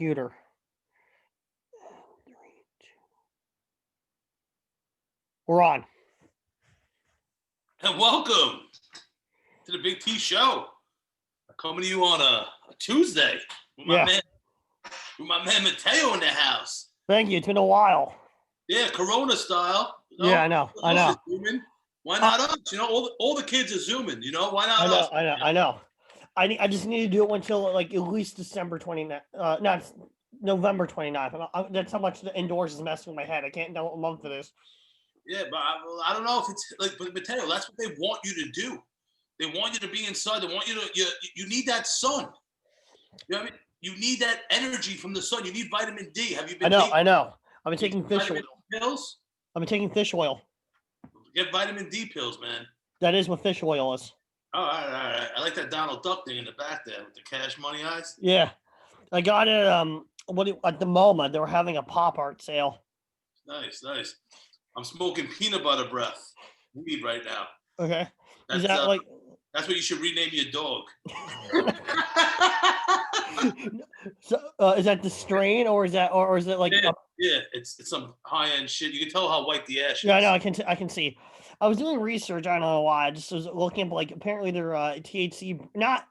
computer. We're on. And welcome to the Big T Show. Coming to you on a Tuesday with my man Mateo in the house. Thank you. It's been a while. Yeah, Corona style. You know? Yeah, I know. Why not us? You know, all the kids are zooming. You know, why not us? I know. I just need to do it until like at least December 29th. No, it's November 29th. That's how much the indoors is messing with my head. I can't know a month of this. Yeah, but I don't know if it's like, but Mateo, that's what they want you to do. They want you to be inside. They want you to, you need that sun. You know what I mean? You need that energy from the sun. You need vitamin D. Have you been I know. I've been taking fish oil. Pills? I've been taking fish oil. Get vitamin D pills, man. That is what fish oil is. Oh, all right. I like that Donald Duck thing in the back there with the Cash Money eyes. Yeah. I got it, at the moment, they were having a pop art sale. Nice. I'm smoking peanut butter breath weed right now. Okay. That's what you should rename your dog. So, is that the strain, or is it like? Yeah, it's some high end shit. You can tell how white the ash is. Yeah, I know. I can see. I was doing research. I don't know why. I just was looking up, like, apparently they're THC, not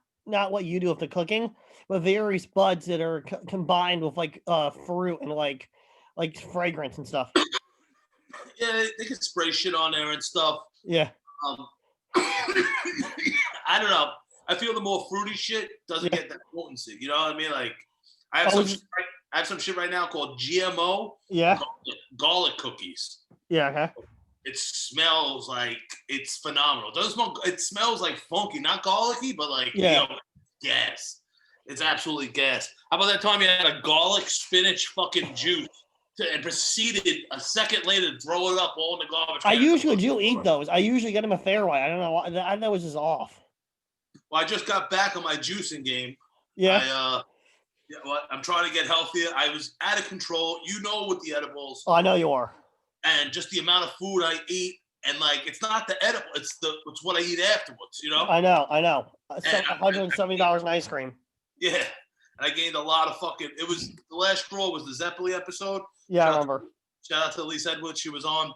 what you do with the cooking, but various buds that are combined with like fruit and like fragrance and stuff. Yeah, they can spray shit on there and stuff. Yeah. I don't know. I feel the more fruity shit doesn't get that potency. You know what I mean? Like, I have some shit right now called GMO. Yeah. Garlic cookies. Yeah. Okay. It smells like it's phenomenal. It smells like funky, not garlicky, but like gas. It's absolutely gas. How about that time you had a garlic spinach fucking juice and proceeded a second later to throw it up all in the garbage? I usually do eat those. I usually get them a Fairway. I don't know why. I know it was just off. Well, I just got back on my juicing game. Yeah. I'm trying to get healthier. I was out of control. You know, with the edibles. Oh, I know you are. And just the amount of food I eat, and like, it's not the edible, it's what I eat afterwards. You know. I know. $170 in ice cream. Yeah, and I gained a lot of fucking. It was the last straw was the Zeppeli episode. Yeah, I remember. Shout out to Elise Edwards. She was on,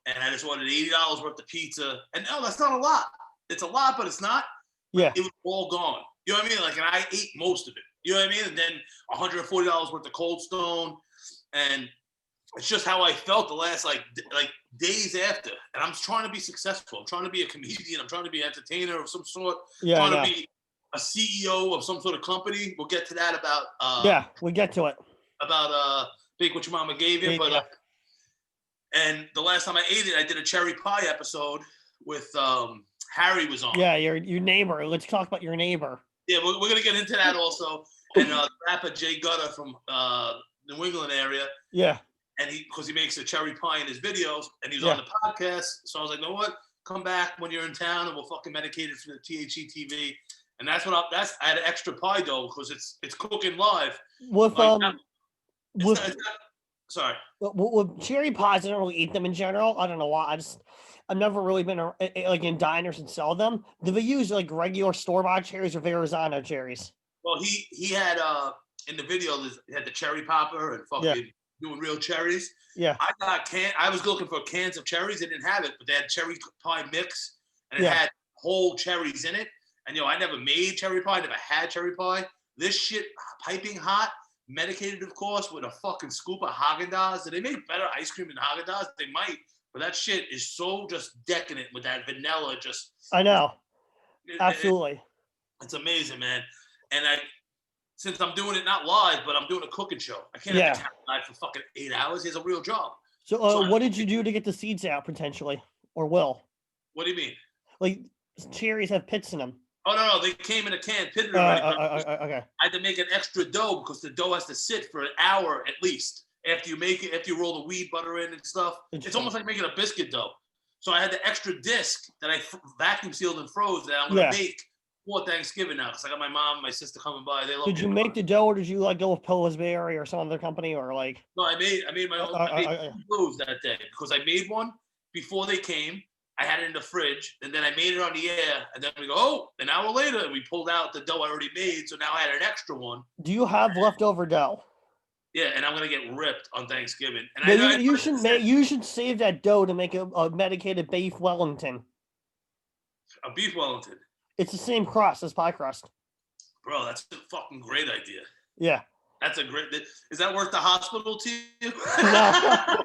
and I just wanted $80 worth of pizza. And no, that's not a lot. It's a lot, but it's not. Yeah. It was all gone. You know what I mean? Like, and I ate most of it. You know what I mean? And then $140 worth of Cold Stone, and it's just how I felt the last like days after. And I'm trying to be successful. I'm trying to be a comedian. I'm trying to be an entertainer of some sort. Yeah. I'm trying to be a CEO of some sort of company. We'll get to that about. Yeah, we'll get to it. About Bake What Your Mama Gave You, but and the last time I ate it, I did a cherry pie episode with Harry was on. Yeah, your neighbor. Let's talk about your neighbor. Yeah, we're gonna get into that also. And rapper Jay Gutter from New England area. Yeah. And because he makes a cherry pie in his videos, and he's on the podcast. So I was like, you know what? Come back when you're in town, and we'll fucking medicate it for the THC TV. And that's what I had an extra pie dough because it's cooking live. With sorry. With cherry pies, I don't really eat them in general. I don't know why. I've never really been like in diners and sell them. Do they use like regular store-bought cherries or Verrazano cherries? Well, he had in the video he had the cherry popper and fucking doing real cherries. Yeah. I was looking for cans of cherries. They didn't have it, but they had cherry pie mix, and it had whole cherries in it. And I never made cherry pie. Never had cherry pie. This shit piping hot, medicated of course, with a fucking scoop of Haagen-Dazs. Do they make better ice cream than Haagen-Dazs? They might. But that shit is so just decadent with that vanilla. I know. Absolutely. It's amazing, man. And since I'm doing it not live, but I'm doing a cooking show. I can't have the camera live for fucking 8 hours. He has a real job. So what did you do to get the seeds out potentially, or will? What do you mean? Like cherries have pits in them. Oh no, they came in a can pitted already. Okay. I had to make an extra dough because the dough has to sit for an hour at least after you make it. After you roll the wheat butter in and stuff, it's almost like making a biscuit dough. So I had the extra disc that I vacuum sealed and froze that I'm gonna make for Thanksgiving now. Cause I got my mom, and my sister coming by. They love. Did you make the dough, or did you like go with Pillsbury or some other company, or like? No, I made my own. I made 2 loaves that day because I made one before they came. I had it in the fridge, and then I made it on the air, and then we go, oh, an hour later, and we pulled out the dough I already made, so now I had an extra one. Do you have leftover dough? Yeah, and I'm gonna get ripped on Thanksgiving. And No, you should save that dough to make a medicated beef Wellington. a beef Wellington. It's the same crust as pie crust. Bro, that's a fucking great idea. Yeah. That's a great. Is that worth the hospital to you? No.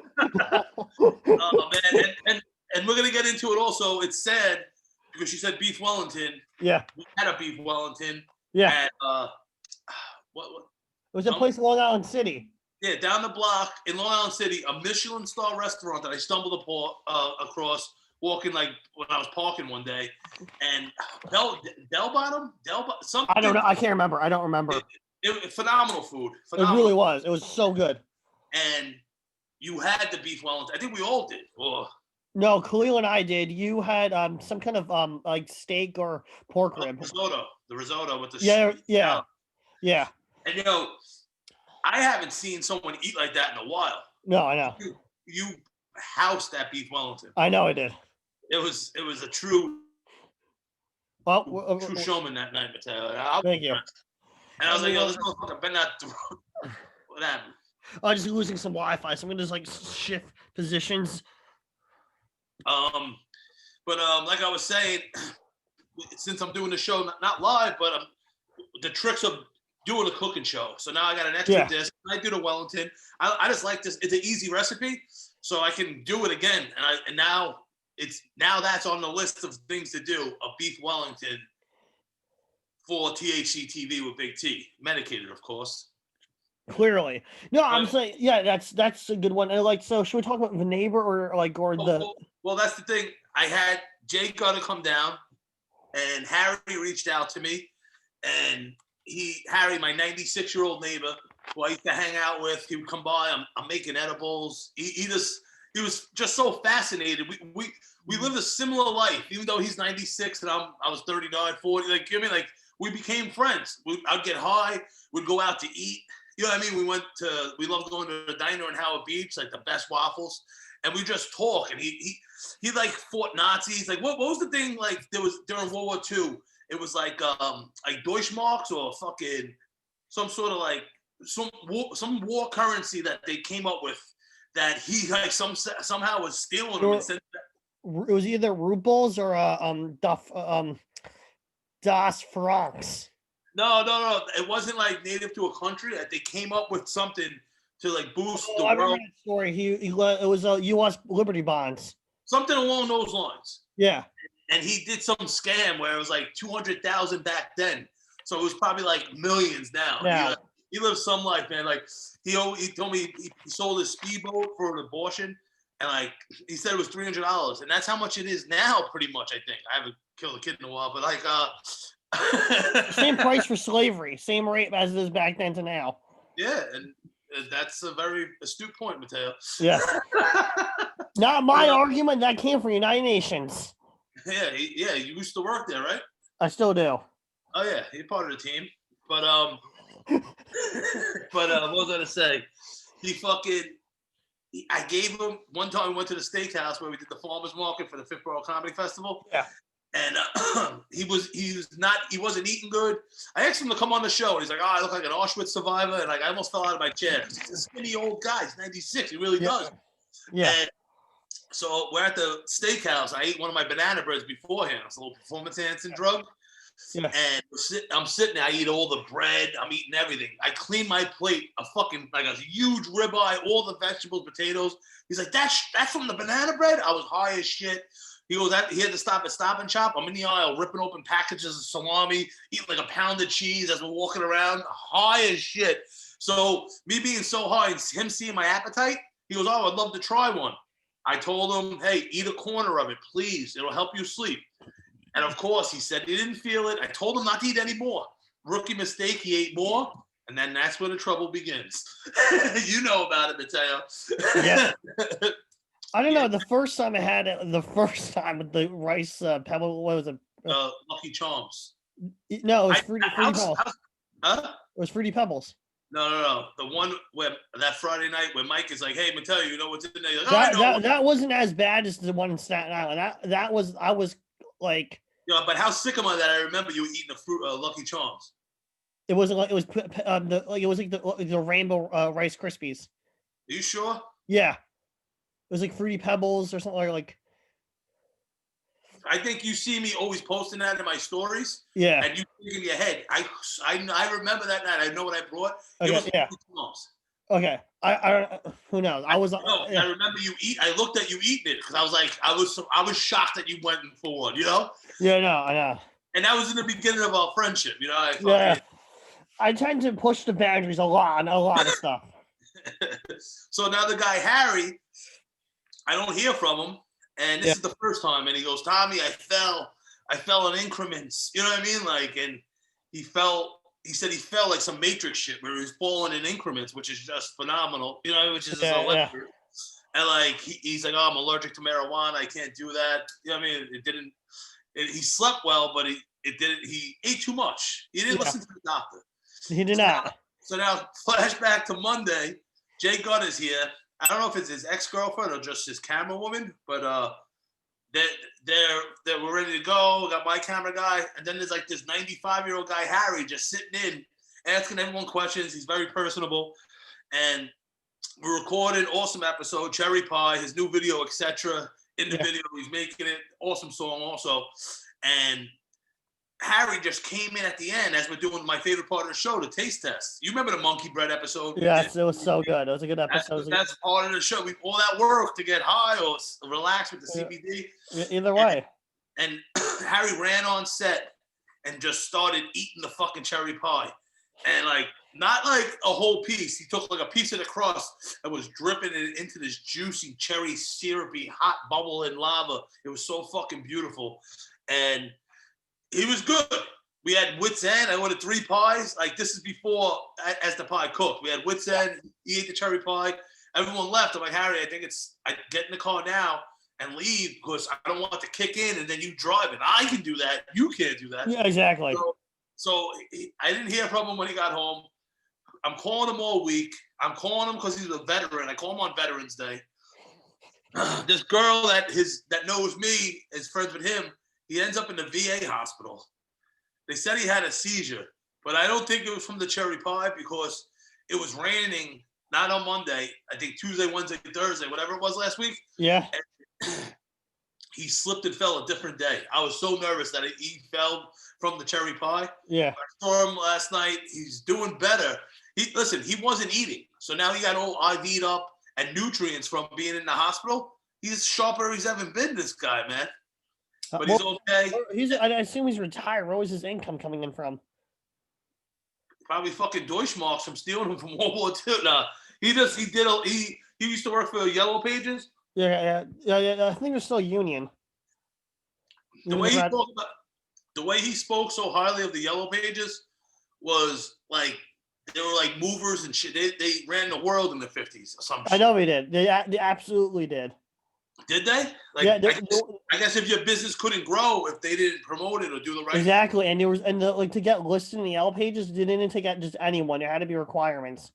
Oh man, and we're gonna get into it also. It's sad because she said beef Wellington. Yeah. We had a beef Wellington. Yeah. At, what? It was a place in Long Island City. Yeah, down the block in Long Island City, a Michelin star restaurant that I stumbled across walking like when I was parking one day, and Del Bottom, something. I don't know. I can't remember. I don't remember. It phenomenal food. Phenomenal. It really was. It was so good. And you had the beef Wellington. I think we all did. Oh. No, Khalil and I did. You had some kind of like steak or pork rib. Risotto. The risotto with the yeah. And you know, I haven't seen someone eat like that in a while. No, I know. You housed that beef Wellington. I know I did. It was a true true showman that night, Mateo. Thank you. And I was like, yo, this motherfucker better not what happened? I'm just losing some Wi-Fi, so I'm gonna just like shift positions. But like I was saying, since I'm doing the show not live, but the tricks of doing a cooking show. So now I got an extra disc. I do the Wellington. I just like this. It's an easy recipe, so I can do it again. And now that's on the list of things to do. A beef Wellington for THC TV with Big T, medicated, of course. Clearly, no. I'm saying, yeah, that's a good one. And like, so should we talk about the neighbor or the? Well, that's the thing. I had Jake Gutter come down, and Harry reached out to me, and Harry, my 96-year-old neighbor, who I used to hang out with, he would come by. I'm making edibles. He was just so fascinated. We lived a similar life, even though he's 96 and I was 39, 40. Like, you know what I mean? Like, we became friends. I'd get high. We'd go out to eat. You know what I mean? We loved going to the diner in Howard Beach, like the best waffles. And we just talk. And he like fought Nazis. Like, what was the thing like there was during World War II? It was like Deutschmarks or fucking some sort of like some war currency that they came up with that he like somehow was stealing them and sent back. It was either rubles or Das Francs. No. It wasn't like native to a country. They came up with something to like boost the I world. remember that story. It was U.S. Liberty bonds. Something along those lines. Yeah. And he did some scam where it was like 200,000 back then. So it was probably like millions now. Yeah. He lived some life, man. Like he told me he sold his speedboat for an abortion. And like he said it was $300. And that's how much it is now, pretty much, I think. I haven't killed a kid in a while, but like same price for slavery, same rate as it is back then to now. Yeah, and that's a very astute point, Mateo. Yeah. Not my argument, that came from United Nations. Yeah, you used to work there, right? I still do. Oh yeah, you're part of the team. But what was I gonna say? I gave him one time. We went to the steakhouse where we did the farmers market for the Fifth Borough Comedy Festival. Yeah. And he wasn't eating good. I asked him to come on the show, and he's like, "Oh, I look like an Auschwitz survivor," and like I almost fell out of my chair. He's a skinny old guy. He's 96. He really does. Yeah. And so we're at the steakhouse. I ate one of my banana breads beforehand. It's a little performance enhancing drug. Yeah. And I'm sitting there. I eat all the bread. I'm eating everything. I clean my plate. A huge ribeye, all the vegetables, potatoes. He's like, "That's from the banana bread." I was high as shit. He goes, he had to stop at Stop and Shop. I'm in the aisle ripping open packages of salami, eating like a pound of cheese as we're walking around, high as shit. So me being so high and him seeing my appetite, he goes, "Oh, I'd love to try one." I told him, "Hey, eat a corner of it, please. It'll help you sleep." And of course, he said he didn't feel it. I told him not to eat any more. Rookie mistake, he ate more. And then that's where the trouble begins. You know about it, Mateo. Yeah. I don't know. The first time I had it, with the rice pebble, what was it? Lucky Charms. No, it was Fruity Pebbles. Huh? It was Fruity Pebbles. No. The one where that Friday night where Mike is like, "Hey, Mateo, you know what's in there?" You're like, "Oh, I That know." that wasn't as bad as the one in Staten Island. That was I was like, Yeah, but how sick am I that I remember you eating the fruit Lucky Charms? it wasn't like it was it was like the rainbow Rice Krispies. Are you sure? Yeah, it was like Fruity Pebbles or something like. I think you see me always posting that in my stories, Yeah. and you think in your head, I remember that night. I know what I brought. It Okay. was Yeah. Lucky Charms. Okay. I who knows? I was. No, Yeah. I remember you eat. I looked at you eating it because I was like, I was shocked that you went for one, you know. Yeah. No. I know. And that was in the beginning of our friendship, you know. I Yeah. fucking. I tend to push the boundaries a lot on a lot of stuff. So now the guy Harry, I don't hear from him, and this is the first time. And he goes, "Tommy, I fell in increments." You know what I mean? Like, and he fell. He said he fell like some Matrix shit where he was falling in increments, which is just phenomenal. You know, which is just electric. And like he's like, "Oh, I'm allergic to marijuana. I can't do that." You know what I mean? It didn't. He slept well, but it didn't. He ate too much. He didn't listen to the doctor. He did not. So now, flashback to Monday. Jay Gunn is here. I don't know if it's his ex-girlfriend or just his camera woman, but we're ready to go. We got my camera guy, and then there's like this 95-year-old guy Harry just sitting in, asking everyone questions. He's very personable, and we recorded awesome episode. Cherry Pie, his new video, etc. In the video, he's making it awesome song also, and Harry just came in at the end as we're doing my favorite part of the show, the taste test. You remember the monkey bread episode? Yes, it was so good. It was a good episode. That's part of the show. We all that work to get high or relax with the CBD. Either way. And Harry ran on set and just started eating the fucking cherry pie. And like, not like a whole piece. He took like a piece of the crust and was dripping it into this juicy, cherry, syrupy, hot bubbling lava. It was so fucking beautiful. And he was good. We had Wits End. I ordered 3 pies. Like, this is before as the pie cooked. We had Wits End. He ate the cherry pie. Everyone left. I'm like, Harry, I get in the car now and leave because I don't want it to kick in and then you drive it. I can do that. You can't do that. Yeah, exactly. So I didn't hear from him when he got home. I'm calling him all week. I'm calling him because he's a veteran. I call him on Veterans Day. This girl that knows me is friends with him. He ends up in the VA hospital. They said he had a seizure, but I don't think it was from the cherry pie because it was raining, not on Monday. I think Tuesday, Wednesday, Thursday, whatever it was last week. Yeah. He slipped and fell a different day. I was so nervous that he fell from the cherry pie. Yeah. I saw him last night. He's doing better. He wasn't eating. So now he got all IV'd up and nutrients from being in the hospital. He's sharper he's ever been, this guy, man. But he's okay. I assume he's retired. Where was his income coming in from? Probably fucking Deutschmarks from stealing him from World War II. Nah, he used to work for Yellow Pages. Yeah. I think it's still Union. The way he spoke so highly of the Yellow Pages was like they were like movers and shit. They ran the world in the 50s or something. I know he did. They absolutely did. Did they? Like, yeah, I guess if your business couldn't grow if they didn't promote it or do the right exactly, thing. And to get listed in the Yellow Pages, they didn't take out just anyone. There had to be requirements.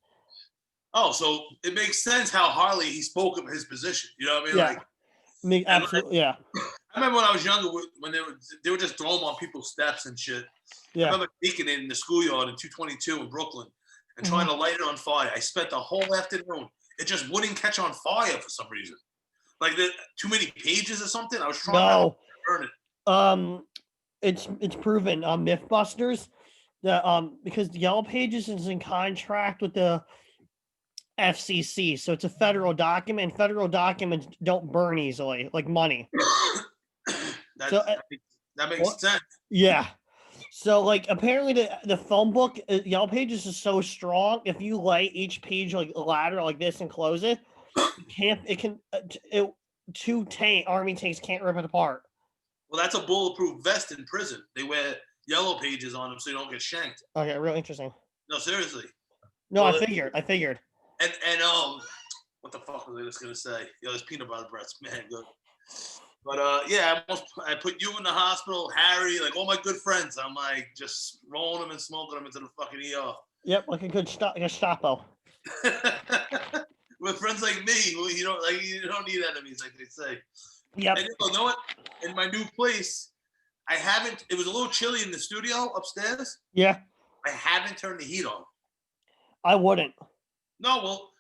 Oh, so it makes sense how highly he spoke of his position. You know what I mean? Yeah. Absolutely. Yeah. I remember when I was younger, when they were just throwing them on people's steps and shit. Yeah. I remember taking it in the schoolyard in 222 in Brooklyn and trying to light it on fire. I spent the whole afternoon. It just wouldn't catch on fire for some reason. Like too many pages or something. I was trying to burn it. It's proven on MythBusters that because the Yellow Pages is in contract with the FCC, so it's a federal document. Federal documents don't burn easily, like money. That makes sense. Yeah. So like apparently the phone book Yellow Pages is so strong. If you light each page like a ladder like this and close it, two army tanks can't rip it apart. Well, that's a bulletproof vest in prison. They wear Yellow Pages on them so you don't get shanked. Okay, real interesting. No, seriously. No, well, I figured. And what the fuck was I just gonna say? Yo, this peanut butter bread's man good. But yeah, I put you in the hospital, Harry, like all my good friends. I'm like just rolling them and smoking them into the fucking ER. Yep, like a good Gestapo. With friends like me, you don't need enemies, like they say. Yep. And you know what? In my new place, I haven't. It was a little chilly in the studio upstairs. Yeah, I haven't turned the heat on. I wouldn't. No, well,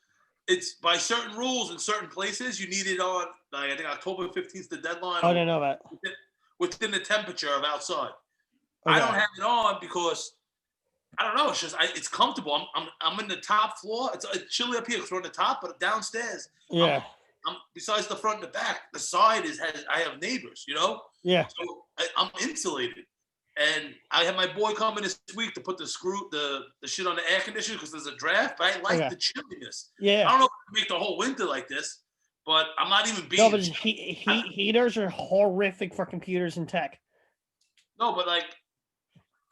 it's by certain rules in certain places. You need it on. Like, I think October 15th, the deadline. I didn't know that. Within the temperature of outside. Okay. I don't have it on because I don't know. It's just it's comfortable. I'm in the top floor. It's chilly up here because we're on the top, but downstairs. Yeah. I'm besides the front and the back. The side I have neighbors. You know. Yeah. So I'm insulated. And I had my boy coming this week to put the shit on the air conditioner because there's a draft. But I like the chilliness. Yeah. I don't know if I can make the whole winter like this, but I'm not even being. No, but heaters are horrific for computers and tech. No, but like,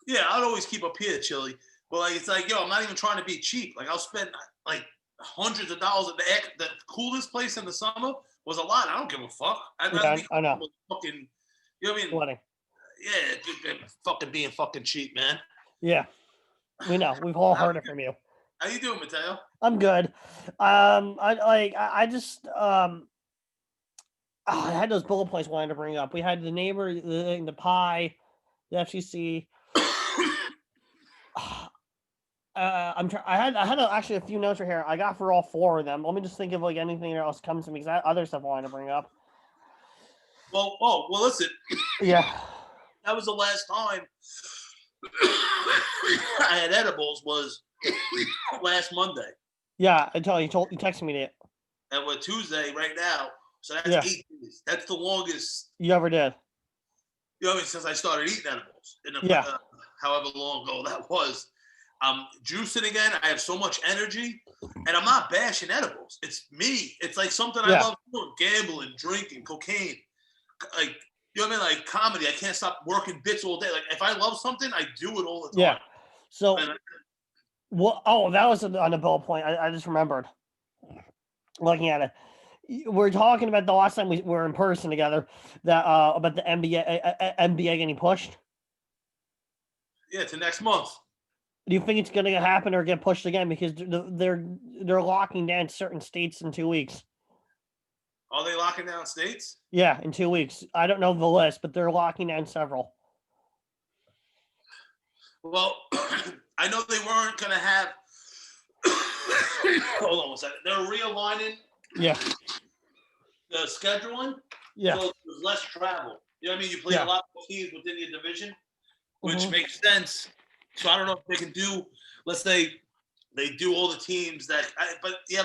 yeah, I'd always keep up here chilly. But like, it's like, yo, I'm not even trying to be cheap. Like, I'll spend like hundreds of dollars at the coolest place in the summer was a lot. I don't give a fuck. I'd rather be I know. Fucking, you know what I mean? Sweating. Yeah, fucking being fucking cheap, man. Yeah, we know. We've all heard it from you. How you doing, Mateo? I'm good. I had those bullet points I wanted to bring up. We had the neighbor, the pie, the FCC. I had actually a few notes right here. I got for all four of them. Let me just think of like anything else comes to me because I had other stuff I wanted to bring up. Well, listen. Yeah. That was the last time I had edibles was last Monday. Yeah, I tell you, you texted me that. And we're Tuesday right now, so that's 8 days. That's the longest you ever did. You know, since I started eating edibles. However long ago that was. I'm juicing again. I have so much energy, and I'm not bashing edibles. It's me. It's like something I love doing: gambling, drinking, cocaine, like. You know what I mean? Like comedy, I can't stop working bits all day. Like if I love something, I do it all the time. Yeah. So, what? Oh, that was on the bullet point. I just remembered looking at it. We're talking about the last time we were in person together. That about the NBA getting pushed. Yeah, to next month. Do you think it's going to happen or get pushed again because they're locking down certain states in 2 weeks? Are they locking down states? Yeah, in 2 weeks. I don't know the list, but they're locking down several. Well, I know they weren't going to have. Hold on one second. They're realigning. Yeah. The scheduling. Yeah. So there's less travel. You know what I mean? You play a lot of teams within your division, which makes sense. So I don't know if they can do. Let's say they do all the teams that. But yeah,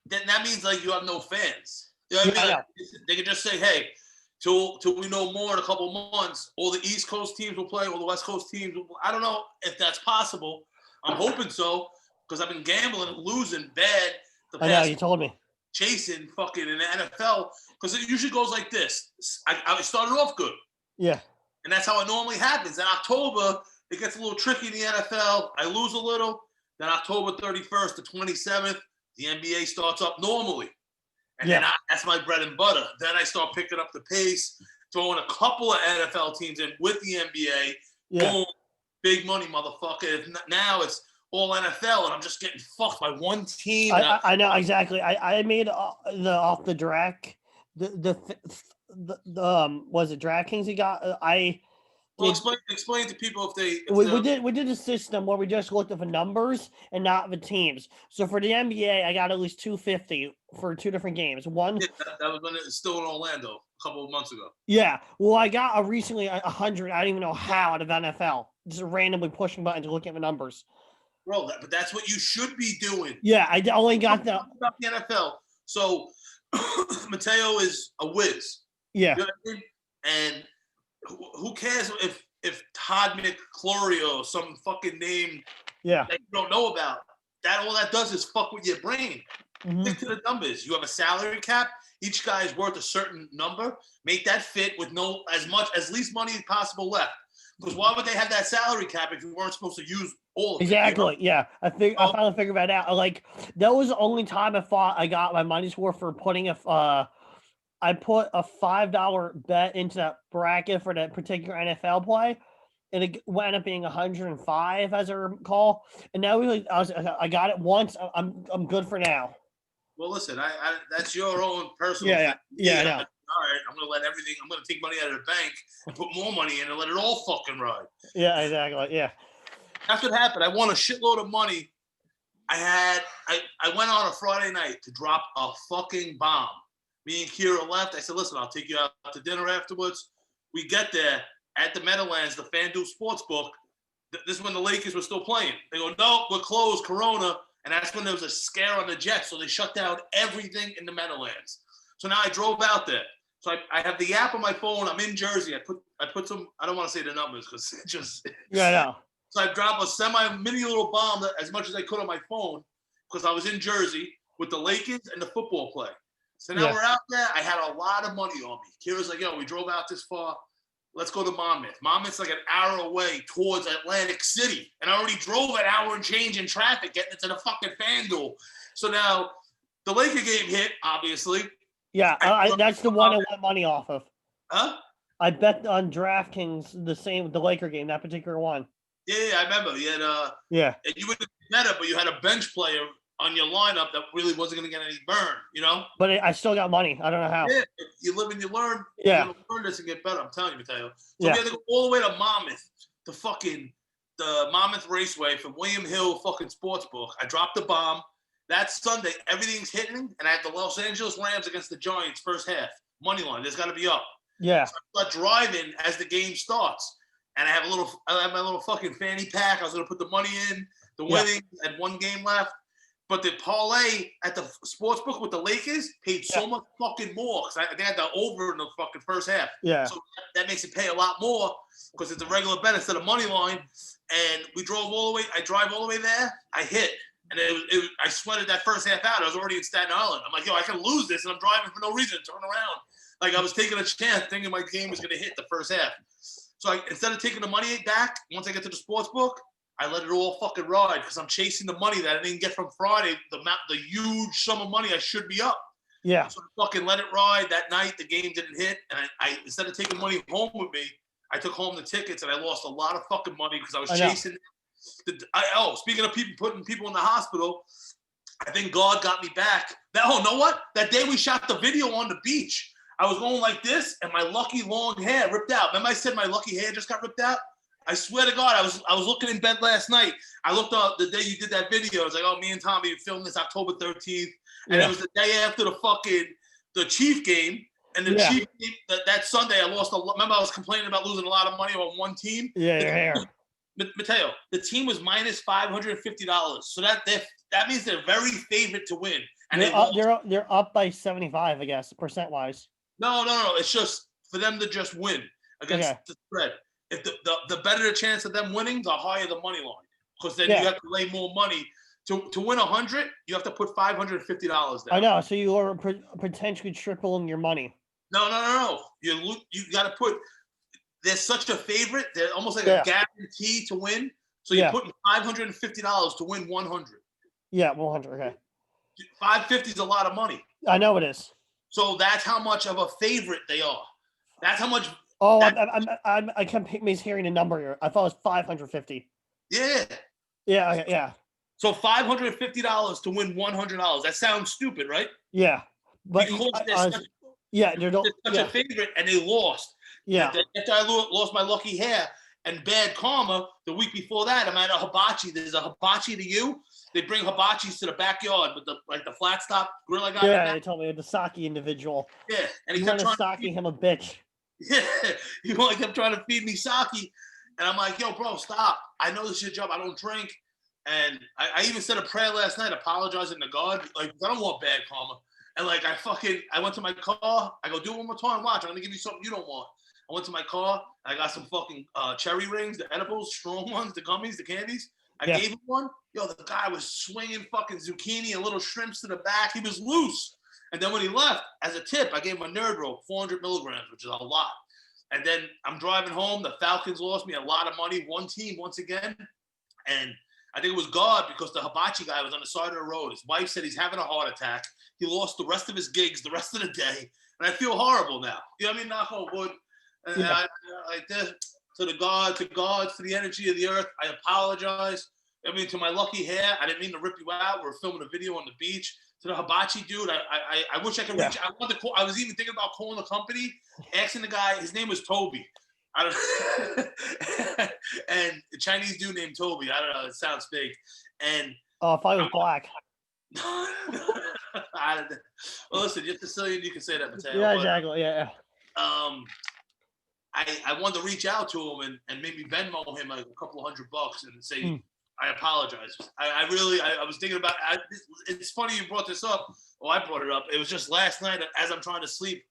then that means like you have no fans. You know what I mean? Like, they can just say, hey, till we know more in a couple months, all the East Coast teams will play, all the West Coast teams will play. I don't know if that's possible. I'm hoping so, because I've been gambling and losing bad the past. I know, you told me. Chasing fucking in the NFL, because it usually goes like this. I started off good. Yeah. And that's how it normally happens. In October, it gets a little tricky in the NFL. I lose a little. Then October 31st to 27th, the NBA starts up normally. And then that's my bread and butter. Then I start picking up the pace, throwing a couple of NFL teams in with the NBA. Yeah. Boom, big money, motherfucker. Now it's all NFL, and I'm just getting fucked by one team. I know exactly. I made off the draft. The was it DraftKings you got? Well, explain to people we did a system where we just looked at the numbers and not the teams. So for the NBA, I got at least $250 for 2 different games. One that was when it was still in Orlando a couple of months ago. Yeah, well, I got recently 100. I don't even know how out of NFL, just randomly pushing buttons and looking at the numbers. Bro, but that's what you should be doing. Yeah, I only got the NFL. So Mateo is a whiz. Yeah, you know what I mean? And who cares if Todd McClorio, some fucking name that you don't know about, that all that does is fuck with your brain. Stick to the numbers. You have a salary cap. Each guy is worth a certain number. Make that fit with as least money as possible left. Because why would they have that salary cap if you weren't supposed to use all of it? Exactly. You know? Yeah, I finally figured that out. Like that was the only time I thought I got my money's worth for putting I put a $5 bet into that bracket for that particular NFL play, and it wound up being 105 as I recall. And now I got it once. I'm good for now. Well, listen, I that's your own personal Yeah, thing. yeah, I know. All right, I'm gonna let everything. I'm gonna take money out of the bank and put more money in and let it all fucking ride. Yeah, exactly. Yeah, That's what happened. I won a shitload of money. I went on a Friday night to drop a fucking bomb. Me and Kira left. I said, listen, I'll take you out to dinner afterwards. We get there at the Meadowlands, the FanDuel Sportsbook. This is when the Lakers were still playing. They go, no, we're closed, Corona. And that's when there was a scare on the Jets. So they shut down everything in the Meadowlands. So now I drove out there. So I have the app on my phone. I'm in Jersey. I put some, I don't want to say the numbers because it just. yeah, I know. So I dropped a mini little bomb as much as I could on my phone because I was in Jersey with the Lakers and the football play. So now we're out there. I had a lot of money on me. Kira's like, yo, we drove out this far. Let's go to Monmouth. Monmouth's like an hour away towards Atlantic City. And I already drove an hour and change in traffic getting into the fucking FanDuel. So now the Laker game hit, obviously. Yeah, that's the one I won money off of. Huh? I bet on DraftKings the same with the Laker game, that particular one. Yeah, I remember. You had and you would have better, but you had a bench player on your lineup that really wasn't going to get any burn, you know? But I still got money. I don't know how. Yeah, you live and you learn. Yeah. You're going to learn this and get better. I'm telling you, Mateo. So yeah. we had to go all the way to Monmouth, to fucking the Monmouth Raceway from William Hill fucking Sportsbook. I dropped the bomb. That Sunday, everything's hitting, and I have the Los Angeles Rams against the Giants first half. Money line. There's got to be up. Yeah. So I start driving as the game starts. And I have my little fucking fanny pack. I was going to put the money in, the winnings, and one game left. But the parlay at the sports book with the Lakers paid so much fucking more because they had the over in the fucking first half. Yeah. So that makes it pay a lot more because it's a regular bet instead of money line. And we drove all the way. I drive all the way there. I hit. And I sweated that first half out. I was already in Staten Island. I'm like, yo, I can lose this. And I'm driving for no reason. Turn around. Like I was taking a chance thinking my game was going to hit the first half. So instead of taking the money back, once I get to the sports book, I let it all fucking ride because I'm chasing the money that I didn't get from Friday, the huge sum of money I should be up. Yeah. So I fucking let it ride. That night, the game didn't hit. And I instead of taking money home with me, I took home the tickets and I lost a lot of fucking money because I was chasing. Speaking of putting people in the hospital, I think God got me back. Know what? That day we shot the video on the beach. I was going like this, and my lucky long hair ripped out. Remember I said my lucky hair just got ripped out? I swear to God, I was looking in bed last night. I looked up the day you did that video. I was like, oh, me and Tommy filmed this October 13th. And it was the day after the Chief game. And the Chief game, that Sunday, I lost remember I was complaining about losing a lot of money on one team? Yeah, your hair. Mateo, the team was minus $550. So that means they're very favorite to win. And they're up by 75, I guess, percent-wise. No. It's just for them to just win against the spread. If the better the chance of them winning, the higher the money line. Because then you have to lay more money. To win 100, you have to put $550 down. I know. So you are potentially tripling your money. No. You got to put. They're such a favorite. They're almost like a guarantee to win. So you're putting $550 to win 100. Yeah, 100. Okay. $550 is a lot of money. I know it is. So that's how much of a favorite they are. That's how much. Oh, I kept mishearing a number here. I thought it was 550. Yeah. Yeah. So $550 to win $100. That sounds stupid, right? Yeah. But they're such a favorite, and they lost. Yeah. After I lost my lucky hair and bad karma, the week before that, I'm at a hibachi. There's a hibachi to you. They bring hibachis to the backyard with the flat stop grill I got. Yeah, they told me the sake individual. Yeah, and he kept trying to sake him a bitch. Yeah, he kept trying to feed me sake, and I'm like, yo, bro, stop. I know this is your job. I don't drink, and I even said a prayer last night, apologizing to God. Like, I don't want bad karma. And I went to my car. I go, do it one more time. Watch, I'm gonna give you something you don't want. I went to my car. I got some fucking cherry rings, the edibles, strong ones, the gummies, the candies. I gave him one. Yo, the guy was swinging fucking zucchini and little shrimps to the back. He was loose. And then when he left, as a tip, I gave him a nerd rope, 400 milligrams, which is a lot. And then I'm driving home. The Falcons lost me a lot of money. One team, once again. And I think it was God because the hibachi guy was on the side of the road. His wife said he's having a heart attack. He lost the rest of his gigs the rest of the day. And I feel horrible now. You know what I mean? Knock on wood. to the gods, to the energy of the earth. I apologize. I mean, to my lucky hair, I didn't mean to rip you out. We're filming a video on the beach. To the hibachi dude, I wish I could reach. I wanted to call. I was even thinking about calling the company, asking the guy. His name was Toby. I don't. And the Chinese dude named Toby. I don't know. It sounds fake. And if I was black. Well, listen, you're Sicilian. You can say that, Mateo. Yeah, exactly. Yeah. I wanted to reach out to him and maybe Venmo him like a couple of $100 and say, I apologize. I was thinking about. It's funny you brought this up. Oh, I brought it up. It was just last night as I'm trying to sleep.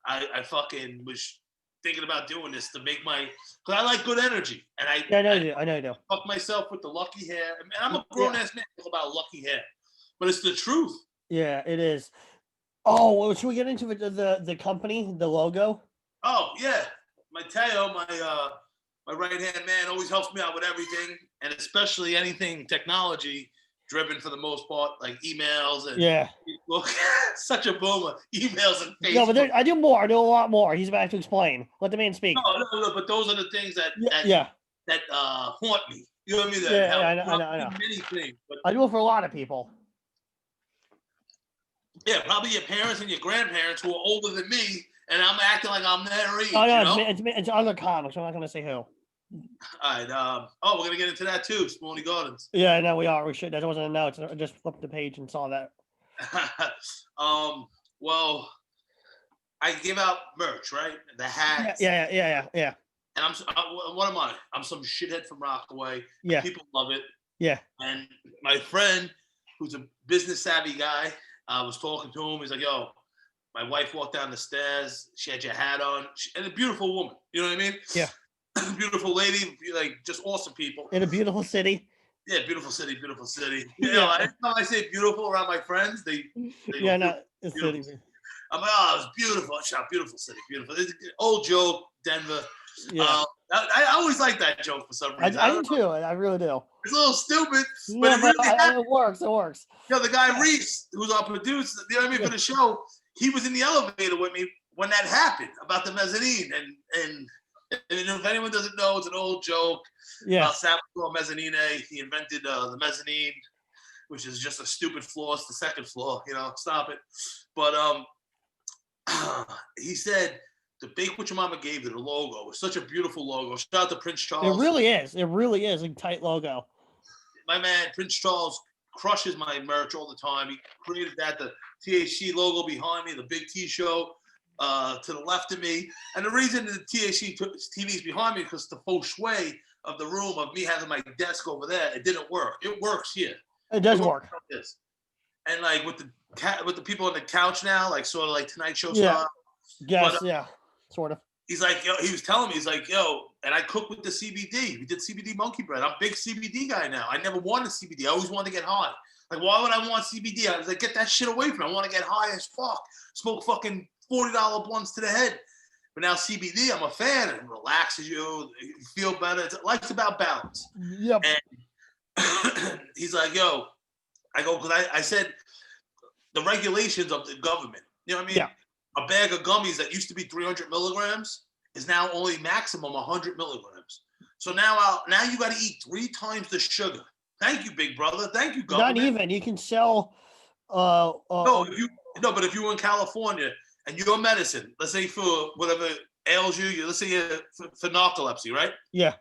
I fucking was thinking about doing this to make because I like good energy, and I know you do. Fuck myself with the lucky hair, and I'm a grown ass man about lucky hair, but it's the truth. Yeah, it is. Oh, well, should we get into the company, the logo? Oh yeah, Mateo, my right hand man, always helps me out with everything, and especially anything technology driven for the most part, like emails and Facebook. Such a boomer. Emails and Facebook. No, but I do more. I do a lot more. He's about to explain. Let the man speak. No, but those are the things that haunt me. You know what I mean? I know. Many things. But I do it for a lot of people. Yeah, probably your parents and your grandparents who are older than me, and I'm acting like I'm their age. Oh, no, it's other comics. I'm not going to say who. All right. We're going to get into that too, Spoonie Gardens. Yeah, no, we are. We should. That wasn't a note. I just flipped the page and saw that. Well, I give out merch, right? The hats. Yeah. And what am I? I'm some shithead from Rockaway. Yeah. People love it. Yeah. And my friend, who's a business savvy guy, I was talking to him. He's like, yo, my wife walked down the stairs. She had your hat on. And a beautiful woman. You know what I mean? Yeah. Beautiful lady, like just awesome people. In a beautiful city. Yeah, beautiful city. You know, anytime I say beautiful around my friends, they it's city. I'm like, oh, it's beautiful. It's a beautiful city, beautiful. It's an old joke, Denver. Yeah. I always like that joke for some reason. I do too. I really do. It's a little stupid, but it really happened. It works. You know, the guy Reese, who's our producer, you know what I mean, for the show, he was in the elevator with me when that happened about the mezzanine. And if anyone doesn't know, it's an old joke about Salvatore Mezzanine. He invented the mezzanine, which is just a stupid floor. It's the second floor, you know, stop it. But he said, the Bake What Your Mama Gave You, the logo, was such a beautiful logo. Shout out to Prince Charles. It really is a tight logo. My man, Prince Charles, crushes my merch all the time. He created that, the THC logo behind me, the Big T show to the left of me. And the reason the THC TV is behind me is because the feng shui of the room of me having my desk over there, it didn't work. It works here. It does work. And like with the people on the couch now, like sort of like Tonight Show style. Yes, sort of. He's like, yo, he was telling me, he's like, yo, and I cook with the CBD. We did CBD monkey bread. I'm a big CBD guy now. I never wanted CBD. I always wanted to get high. Like, why would I want CBD? I was like, get that shit away from me. I want to get high as fuck. Smoke fucking $40 blunts to the head. But now CBD, I'm a fan. It relaxes you. You feel better. Life's about balance. Yep. And he's like, yo, I go, because I said the regulations of the government. You know what I mean? Yeah. A bag of gummies that used to be 300 milligrams is now only maximum 100 milligrams. So now you got to eat 3 times the sugar. Thank you, big brother. Thank you, government. Not even. You can sell. But if you were in California and your medicine, let's say for whatever ails you, let's say for narcolepsy, right? Yeah.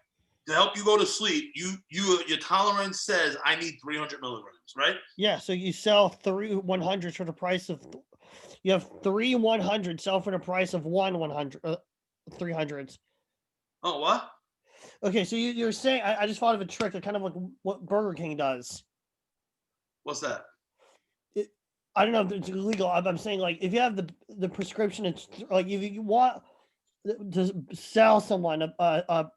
To help you go to sleep, your tolerance says I need 300 milligrams, right? Yeah. So you sell 3 100s for the price of. You have 3 100 sell for the price of 1 100 300s. Oh, what? Okay, so you're saying I just thought of a trick that kind of like what Burger King does. What's that? I don't know if it's illegal. I'm saying like if you have the prescription, it's like if you want to sell someone a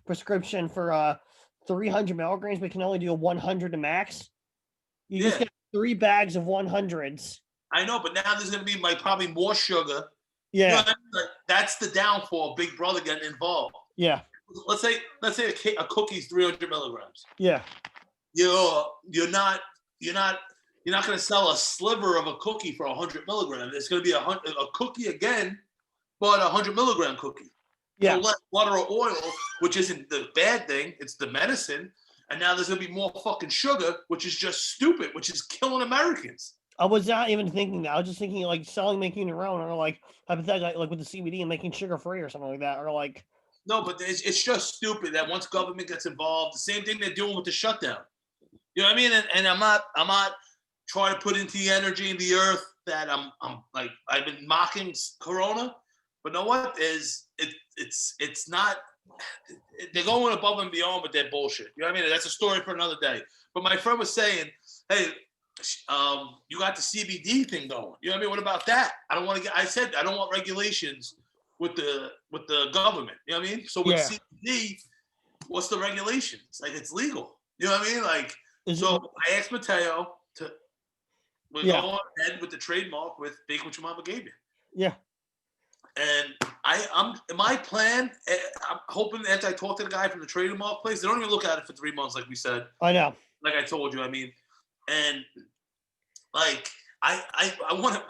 prescription for 300 milligrams, but can only do a 100 to max. You just get 3 bags of 100s. I know, but now there's going to be probably more sugar. Yeah. You know, that's the downfall of Big Brother getting involved. Yeah. Let's say a cookie's 300 milligrams. Yeah. You're not going to sell a sliver of a cookie for 100 milligrams. It's going to be a cookie again, but a 100 milligram cookie. Yeah. So less butter or oil, which isn't the bad thing, it's the medicine. And now there's gonna be more fucking sugar, which is just stupid, which is killing Americans. I was not even thinking that. I was just thinking like selling, making your own, or like hypothetically, like with the CBD and making sugar free or something like that, or like No, but it's just stupid that once government gets involved, the same thing they're doing with the shutdown. You know what I mean? And I'm not trying to put into the energy in the earth that I'm like I've been mocking Corona, but know what is it's not. They're going above and beyond with their bullshit. You know what I mean? That's a story for another day. But my friend was saying, hey, you got the CBD thing going. You know what I mean? What about that? I don't want to get. I said I don't want regulations with the government. You know what I mean? So with CBD, what's the regulations? Like it's legal. You know what I mean? Like so. I asked Mateo to go ahead with the trademark with Bake What Your Mama Gave You. Yeah. And I'm my plan. I'm hoping after I talk to the guy from the trademark place, they don't even look at it for 3 months, like we said. I know. Like I told you, I mean, and like I want to.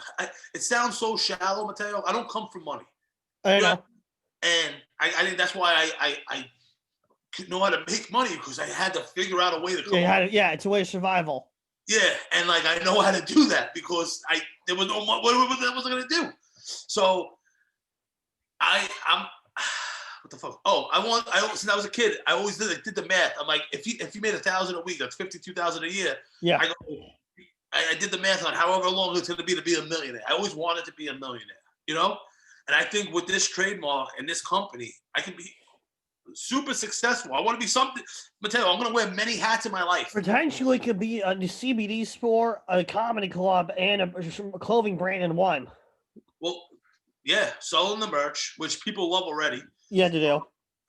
It sounds so shallow, Mateo. I don't come from money. I know. And I think that's why I know how to make money because I had to figure out a way to come. Yeah, it's a way of survival. Yeah, and like I know how to do that because there was no what was I gonna do? So I'm what the fuck? Oh, since I was a kid, I always did the math. I'm like, if you made $1,000 a week, that's $52,000 a year. Yeah. I did the math on however long it's going to be a millionaire. I always wanted to be a millionaire, you know? And I think with this trademark and this company, I can be super successful. I want to be something. Mateo, I'm going to wear many hats in my life. Potentially could be a CBD store, a comedy club, and a clothing brand in one. Well, yeah, selling the merch, which people love already. Yeah, they do.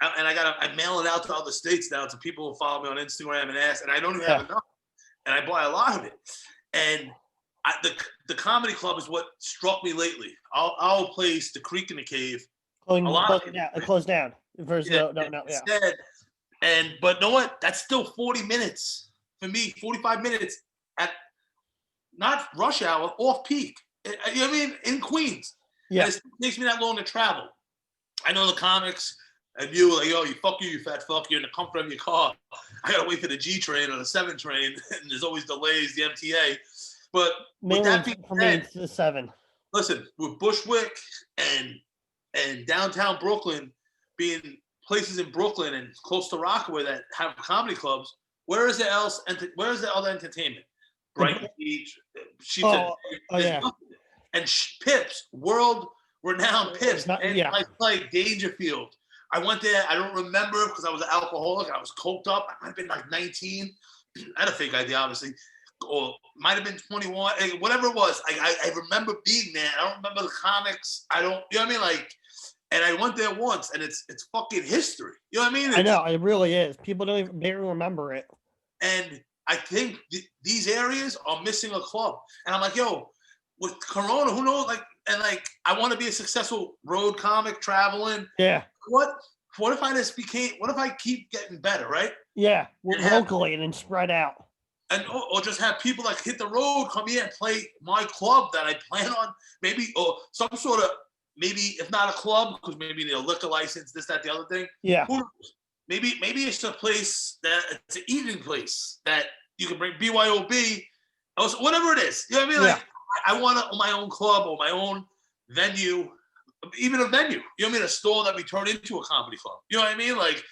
And I mail it out to other states now to people who follow me on Instagram and ask, and I don't even have enough. And I buy a lot of it. And the comedy club is what struck me lately. Our place, the Creek in the Cave, it closed down. But know what? That's still 40 minutes for me. 45 minutes at not rush hour, off peak. You know what I mean? In Queens. Yeah. And it takes me that long to travel. I know the comics and you were like, yo, you fat fuck, you're in the comfort of your car. I gotta wait for the G train or the 7 train, and there's always delays, the MTA. But mainly with that being for me, it's the 7. Listen, with Bushwick and downtown Brooklyn being places in Brooklyn and close to Rockaway that have comedy clubs, where is the other entertainment? Brighton Beach, and Pips, world-renowned Pips, I played Dangerfield. I went there. I don't remember because I was an alcoholic. I was coked up. I might have been like 19. I had a fake ID, obviously, or might have been 21. Whatever it was, I remember being there. I don't remember the comics. You know what I mean? Like, and I went there once, and it's fucking history. You know what I mean? I know it really is. People don't even barely remember it. And I think these areas are missing a club. And I'm like, yo, with Corona, who knows? I want to be a successful road comic traveling. Yeah. What if I keep getting better, right? Yeah, locally and then spread out. And or just have people like hit the road, come here and play my club that I plan on, maybe, or some sort of, maybe if not a club, because maybe they'll liquor license, this, that, the other thing. Yeah. Maybe it's a place it's an evening place that you can bring BYOB, or whatever it is. You know what I mean? Like, I want my own club or my own venue, even a venue. You know what I mean? A store that we turn into a comedy club. You know what I mean? Like,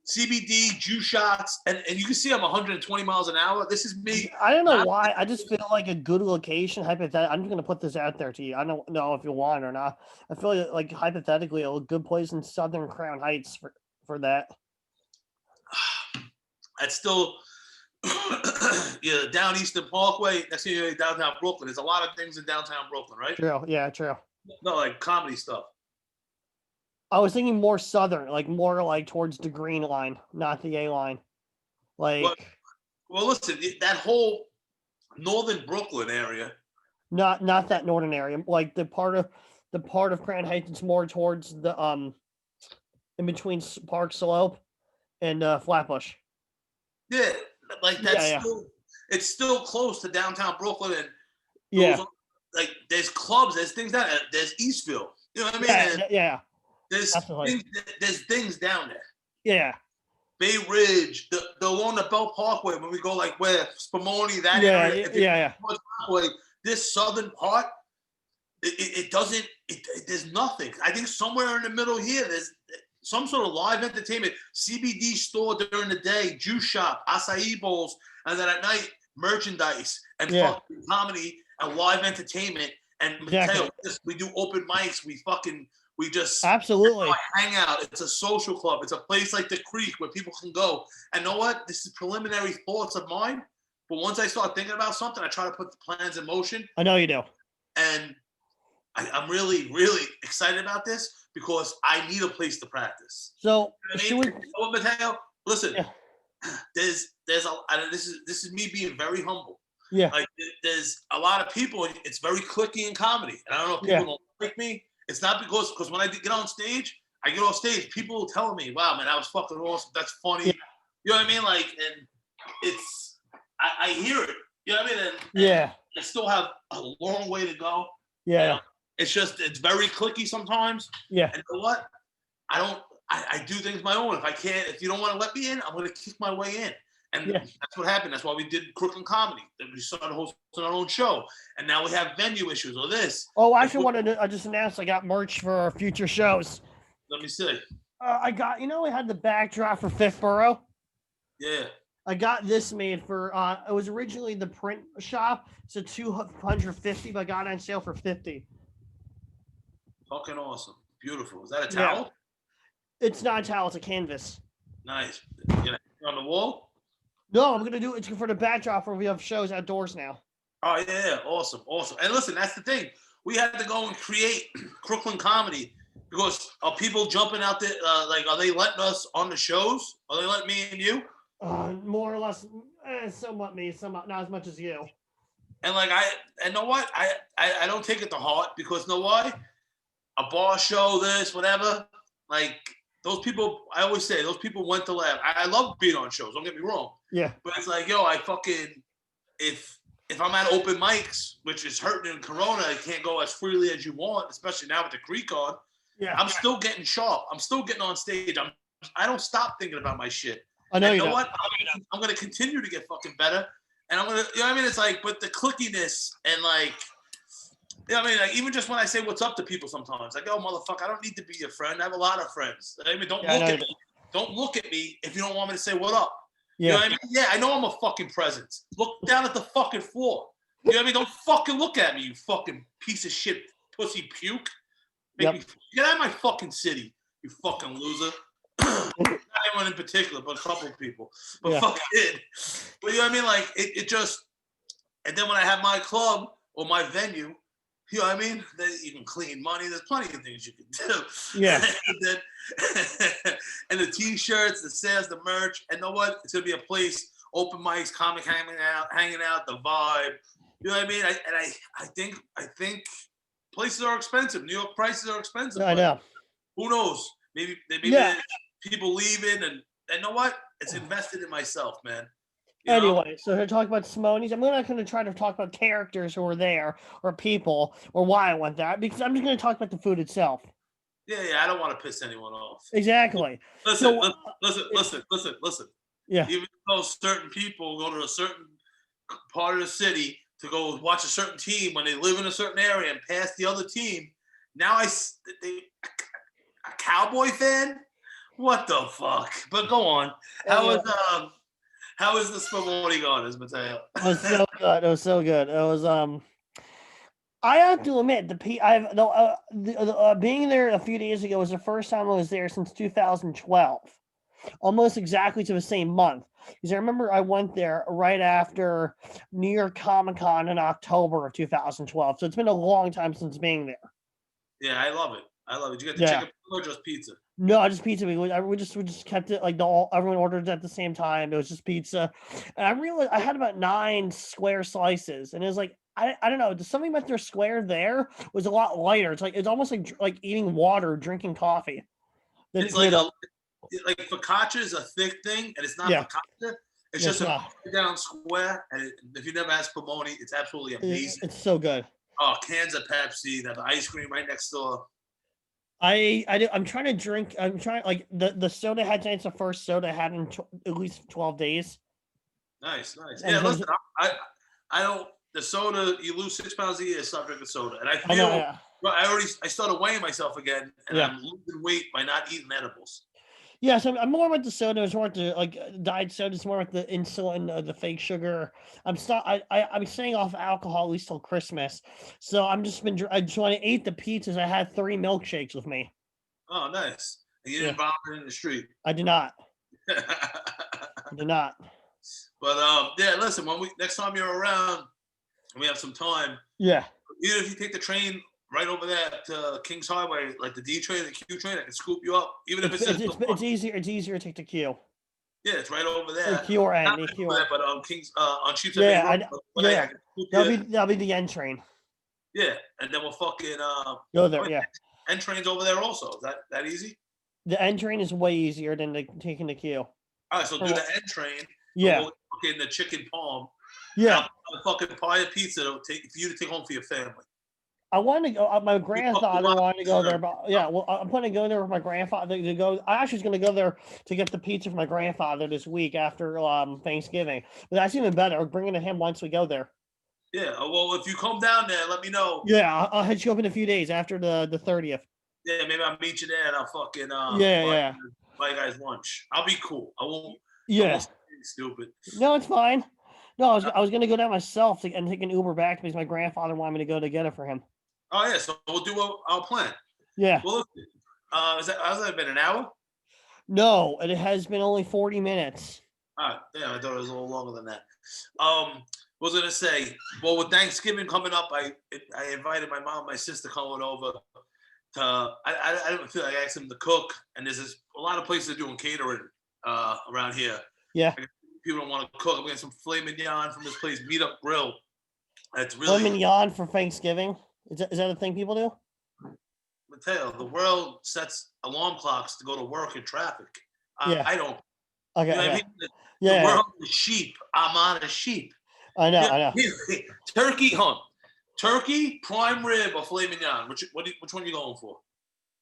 CBD, juice shots, and you can see I'm 120 miles an hour. This is me. I don't know why. I just feel like a good location, hypothetically. I'm just going to put this out there to you. I don't know if you want or not. I feel like hypothetically a good place in Southern Crown Heights for that. That's still down Eastern Parkway. Next thing you know, downtown Brooklyn. There's a lot of things in downtown Brooklyn, right? True. Yeah, true. No, like comedy stuff. I was thinking more southern, like more like towards the Green Line, not the A line. Like, well, listen, that whole northern Brooklyn area. Not that northern area. Like the part of Crown Heights, it's more towards the in between Park Slope and Flatbush. Yeah, like that's it's still close to downtown Brooklyn, and like there's clubs, there's things there's Eastville. You know what I mean? Yeah. Absolutely. There's things down there. Yeah. Bay Ridge, the along the Belt Parkway, when we go like where Spumoni, that Yeah. area. If you Yeah. Parkway, this southern part, it doesn't. There's nothing. I think somewhere in the middle here, there's some sort of live entertainment, CBD store during the day, juice shop, acai bowls, and then at night merchandise and Yeah. fucking comedy and live entertainment. And Exactly. Mateo, we do open mics. We just Absolutely. hang out. It's a social club. It's a place like the Creek where people can go. And know what? This is preliminary thoughts of mine. But once I start thinking about something, I try to put the plans in motion. I know you do. And I'm really, really excited about this because I need a place to practice. So, you know what, Mateo? Listen, yeah. This is me being very humble. Yeah. Like there's a lot of people. It's very cliquey in comedy, and I don't know if people don't like me. It's not because when I get on stage, I get off stage, people will tell me, "Wow, man, that was fucking awesome. That's funny." Yeah. You know what I mean? Like, and it's I hear it. You know what I mean? And I still have a long way to go. Yeah. It's just very cliquey sometimes. Yeah. And you know what? I do things my own. If you don't want to let me in, I'm going to kick my way in. And that's what happened. That's why we did Crooklyn Comedy. Then we started hosting our own show. And now we have venue issues or this. Oh, I actually wanted to, I just announced I got merch for our future shows. Let me see. I got, we had the backdrop for Fifth Borough. Yeah. I got this made for, it was originally the print shop. So 250, but I got it on sale for 50. Fucking awesome. Beautiful. Is that a towel? Yeah. It's not a towel, it's a canvas. Nice. On the wall? No, I'm gonna do it for the backdrop where we have shows outdoors now. Oh yeah, awesome. And listen, that's the thing. We had to go and create Crooklyn Comedy because are people jumping out there? Are they letting us on the shows? Are they letting me and you? More or less, somewhat me, somewhat not as much as you. And know what? I don't take it to heart because know why? A bar show, this, whatever. Like those people, I always say those people went to laugh. I love being on shows. Don't get me wrong. Yeah. But it's like, yo, if I'm at open mics, which is hurting in Corona, I can't go as freely as you want, especially now with the Creek on. Yeah. I'm still getting sharp. I'm still getting on stage. I don't stop thinking about my shit. I know you know know what? I'm gonna continue to get fucking better. And I'm gonna, you know what I mean? It's like, but the clickiness and like, you know what I mean? Like, even just when I say what's up to people sometimes, like, oh, motherfucker, I don't need to be your friend. I have a lot of friends. I mean, don't look at me. Don't look at me if you don't want me to say what up. Yeah. You know what I mean? Yeah, I know I'm a fucking presence. Look down at the fucking floor. You know what I mean? Don't fucking look at me, you fucking piece of shit, pussy puke. Get out of my fucking city, you fucking loser. Not anyone in particular, but a couple of people. But fuck it. But you know what I mean? Like, it just, and then when I have my club or my venue, you know what I mean? Then you can clean money. There's plenty of things you can do. Yeah. And the t-shirts, the sales, the merch. And know what? It's gonna be a place, open mics, comic hanging out, the vibe. You know what I mean? I think places are expensive. New York prices are expensive. I know. Who knows? Maybe people leaving, and know what? It's invested in myself, man. Anyway, so to talk about Simone's, I'm not going to try to talk about characters who were there or people or why I went there because I'm just going to talk about the food itself. Yeah, I don't want to piss anyone off. Exactly. Listen. Yeah. Even though certain people go to a certain part of the city to go watch a certain team when they live in a certain area and pass the other team, now a Cowboy fan? What the fuck? But go on. How is the Spumoni going, Mateo? It was so good. It was so good. It was I have to admit being there a few days ago was the first time I was there since 2012, almost exactly to the same month. Because I remember I went there right after New York Comic Con in October of 2012. So it's been a long time since being there. Yeah, I love it. Did you get the chicken or just pizza? No, just pizza. We just kept it like everyone ordered at the same time. It was just pizza, and I realized I had about 9 square slices, and it was like I don't know. Something about their square there was a lot lighter. It's almost like eating water, drinking coffee. It's like focaccia is a thick thing, and it's not focaccia. It's just a down square, and if you never had Spumoni, it's absolutely amazing. It's so good. Oh, cans of Pepsi, they have the ice cream right next door. I'm trying to drink. I'm trying like the soda I had tonight's the first soda I had in at least 12 days. Nice, nice. And Yeah, so listen, I don't. The soda, you lose 6 pounds a year. Stop drinking soda, and I I know, feel. yeah. Well, I started weighing myself again, and Yeah. I'm losing weight by not eating edibles. Yeah, so I'm more with the soda. It's more with the like diet soda. It's more with the insulin, the fake sugar. I'm staying off alcohol at least till Christmas. So I'm just been. I just when I ate the pizzas, I had 3 milkshakes with me. Oh, nice. And you Yeah, didn't vomit in the street. I did not. I did not. But yeah, listen. When we next time you're around, and we have some time, Yeah, even if you take the train right over there to Kings Highway, like the D train, the Q train, I can scoop you up. Even if it's it says no it's lunch. easier. It's easier to take the Q. Yeah, it's right over The there. Q or Not N. The right Q over there, or but on Kings on Sheepshead Bay yeah, Road. I yeah. can scoop That'll you. be the N train. Yeah, and then we'll fucking Go oh, there. Yeah, N train's over there also. Is that easy? the N train is way easier than taking the Q. All right, so For do the what? N train, and Yeah, we'll fucking the chicken palm, and yeah. I'll fucking buy a pizza to take for you to take home for your family. I wanted to go. My You fucking grandfather want wanted to go pizza. there, but yeah, well, I'm planning to go there with my grandfather to go. I actually was going to go there to get the pizza for my grandfather this week after Thanksgiving. But that's even better. We're bringing it to him once we go there. Yeah, well, if you come down there, let me know. Yeah, I'll hit you up in a few days after the 30th. Yeah, maybe I'll meet you there and I'll fucking Yeah, yeah, buy you guys lunch. I'll be cool. I yeah. won't say anything stupid. No, it's fine. No, Uh, I was going to go down myself and take an Uber back because my grandfather wanted me to go to get it for him. oh yeah, so we'll do our plan. Yeah. Well, listen, has that been an hour? No, it has been only 40 minutes. All right, yeah, I thought it was a little longer than that. Was gonna say, well, with Thanksgiving coming up, I invited my mom, and my sister coming over. I didn't feel like I asked them to cook, and a lot of places doing catering around here. Yeah. People don't want to cook. I'm getting some filet mignon from this place, Meat Up Grill. It's Filet really, mignon for Thanksgiving. Is that a thing people do? Mateo, the world sets alarm clocks to go to work in traffic. Yeah. I don't. Okay. You know what I Yeah. mean? The Yeah. world is sheep. I'm on a sheep. I know. Yeah, I know. turkey, turkey, prime rib, or filet mignon. Which one are you going for?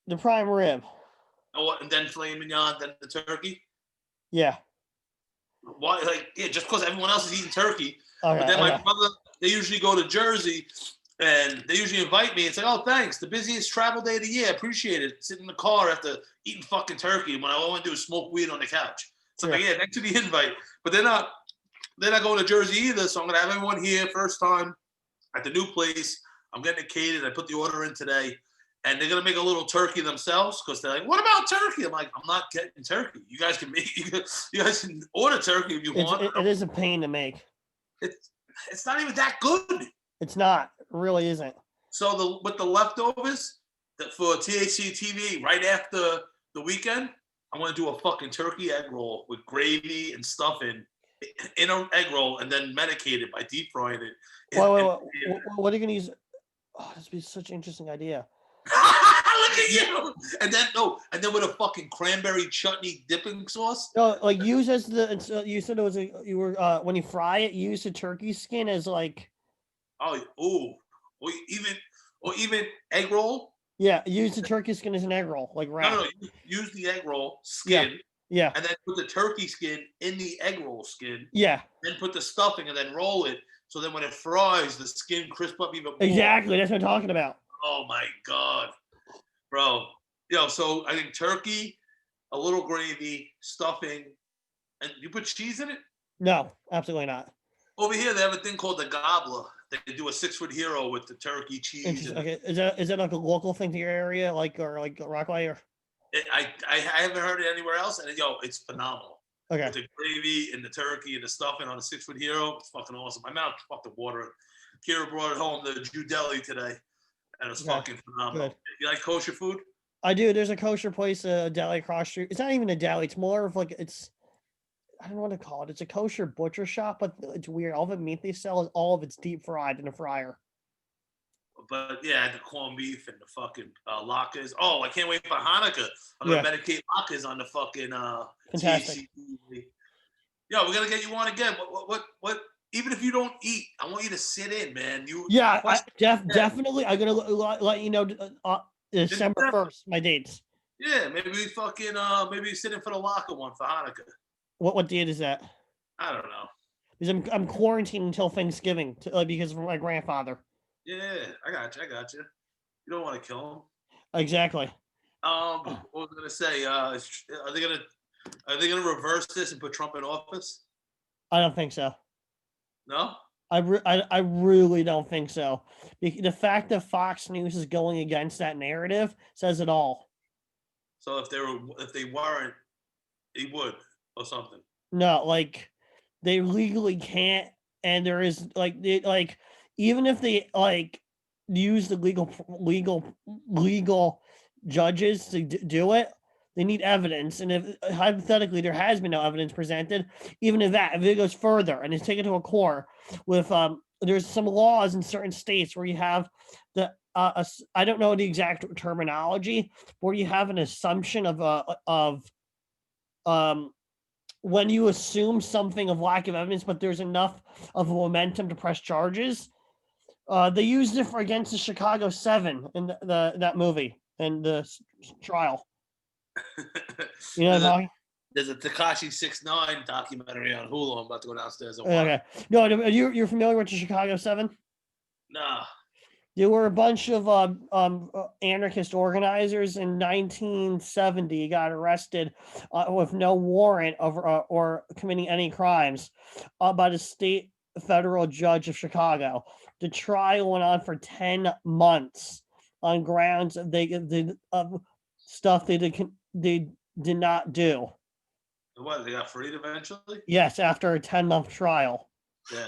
The prime rib. Oh, and then filet mignon, then the turkey. Yeah. Why? Like, yeah, just because everyone else is eating turkey, Okay. but then my Okay. brother, they usually go to Jersey, and they usually invite me and say, "Oh, thanks, the busiest travel day of the year. Appreciate it." Sit in the car after eating fucking turkey when all I want to do is smoke weed on the couch. So I'm like, yeah, thanks for the invite, but they're not going to Jersey either. So I'm gonna have everyone here first time at the new place. I'm getting it catered. I put the order in today, and they're gonna make a little turkey themselves because they're like, "What about turkey?" I'm like, "I'm not getting turkey. You guys can make. You guys can order turkey if you want." It is a pain to make. It's not even that good. It's not. It really isn't. So with the leftovers for THC TV right after the weekend, I'm gonna do a fucking turkey egg roll with gravy and stuffing in an egg roll, and then medicate it by deep frying it. Wait. What are you gonna use? Oh, this would be such an interesting idea. Look at you! And then with a fucking cranberry chutney dipping sauce. No, like use as you said it was you were when you fry it, use the turkey skin as like. Oh, or even egg roll. Yeah, use the turkey skin as an egg roll, like wrap. No, use the egg roll skin. Yeah. And then put the turkey skin in the egg roll skin. Yeah. Then put the stuffing and then roll it. So then when it fries, the skin crisp up even more. Exactly. That's what I'm talking about. Oh my God. Bro. So I think turkey, a little gravy, stuffing, and you put cheese in it? No, absolutely not. Over here, they have a thing called the gobbler. They do a 6-foot hero with the turkey, cheese. Okay, is that like a local thing to your area, or like Rockaway, or? I haven't heard it anywhere else, and it's phenomenal. Okay. With the gravy and the turkey and the stuffing on a 6-foot hero, it's fucking awesome. My mouth fucking water. Kira brought it home to Jew Deli today, and it's fucking phenomenal. Good. You like kosher food? I do. There's a kosher place, a deli across street. It's not even a deli. It's more of like I don't know what to call it. It's a kosher butcher shop, but it's weird. All the meat they sell is all of it's deep fried in a fryer. But yeah, the corned beef and the fucking latkes. Oh, I can't wait for Hanukkah. I'm gonna medicate latkes on the fucking Fantastic. THC. Yo, we're gonna get you on again. What? Even if you don't eat, I want you to sit in, man. Definitely. I'm gonna let you know. December 1st, my dates. Yeah, maybe we fucking maybe sit in for the locker one for Hanukkah. What date is that? I don't know. Because I'm quarantined until Thanksgiving because of my grandfather. Yeah, I got you. I got you. You don't want to kill him. Exactly. What was I gonna say? Are they gonna reverse this and put Trump in office? I don't think so. No. I really don't think so. The fact that Fox News is going against that narrative says it all. So if they weren't, he would or something. No, like they legally can't, and there is even if they use the legal judges to do it, they need evidence, and if hypothetically there has been no evidence presented, even if it goes further and it's taken to a court with there's some laws in certain states where you have the I don't know the exact terminology, where you have an assumption of when you assume something of lack of evidence, but there's enough of a momentum to press charges. They used it for against the Chicago 7 in that movie and the trial. You know what I'm talking? There's a Tekashi 6ix9ine documentary on Hulu. I'm about to go downstairs and watch. Okay. No, you're familiar with the Chicago 7? Nah. There were a bunch of anarchist organizers in 1970 got arrested with no warrant or committing any crimes by the state federal judge of Chicago. The trial went on for 10 months on grounds of stuff they did not do. What, they got freed eventually? Yes, after a 10-month trial. Yeah.